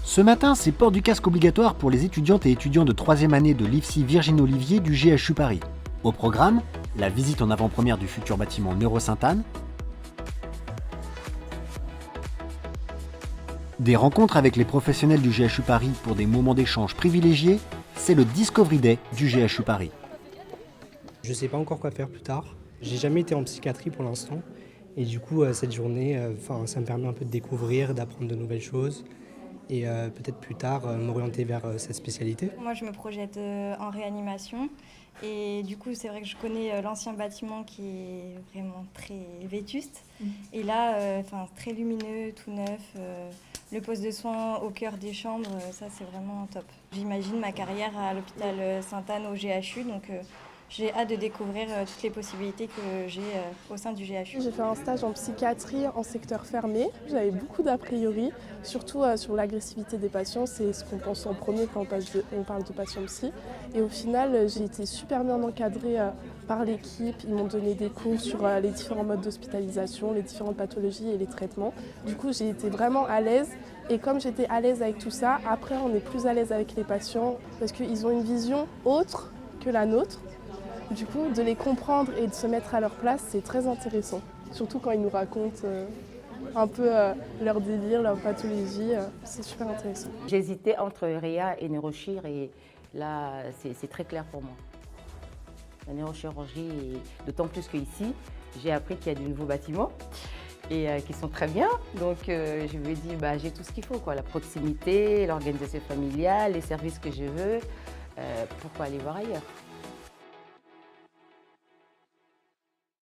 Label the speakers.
Speaker 1: Ce matin, c'est port du casque obligatoire pour les étudiantes et étudiants de 3e année de l'IFSI Virginie Olivier du GHU Paris. Au programme, la visite en avant-première du futur bâtiment Neuro-Sainte-Anne, des rencontres avec les professionnels du GHU Paris pour des moments d'échange privilégiés, c'est le Discovery Day du GHU Paris.
Speaker 2: Je ne sais pas encore quoi faire plus tard. J'ai jamais été en psychiatrie pour l'instant. Et du coup, cette journée, ça me permet un peu de découvrir, d'apprendre de nouvelles choses. Et peut-être plus tard, m'orienter vers cette spécialité.
Speaker 3: Moi, je me projette en réanimation. Et du coup, c'est vrai que je connais l'ancien bâtiment qui est vraiment très vétuste. Et là, très lumineux, tout neuf. Le poste de soins au cœur des chambres, ça, c'est vraiment top. J'imagine ma carrière à l'hôpital Sainte-Anne au GHU. Donc, j'ai hâte de découvrir toutes les possibilités que j'ai au sein du GHU.
Speaker 4: J'ai fait un stage en psychiatrie en secteur fermé. J'avais beaucoup d'a priori, surtout sur l'agressivité des patients. C'est ce qu'on pense en premier quand on parle de patients psy. Et au final, j'ai été super bien encadrée par l'équipe. Ils m'ont donné des cours sur les différents modes d'hospitalisation, les différentes pathologies et les traitements. Du coup, j'ai été vraiment à l'aise. Et comme j'étais à l'aise avec tout ça, après, on est plus à l'aise avec les patients parce qu'ils ont une vision autre que la nôtre. Du coup, de les comprendre et de se mettre à leur place, c'est très intéressant. Surtout quand ils nous racontent un peu leur délire, leur pathologie, c'est super intéressant.
Speaker 5: J'hésitais entre réa et neurochir et là, c'est très clair pour moi. La neurochirurgie, d'autant plus qu'ici, j'ai appris qu'il y a de nouveaux bâtiments et qui sont très bien. Donc je me dis, j'ai tout ce qu'il faut, la proximité, l'organisation familiale, les services que je veux. Pourquoi aller voir ailleurs ?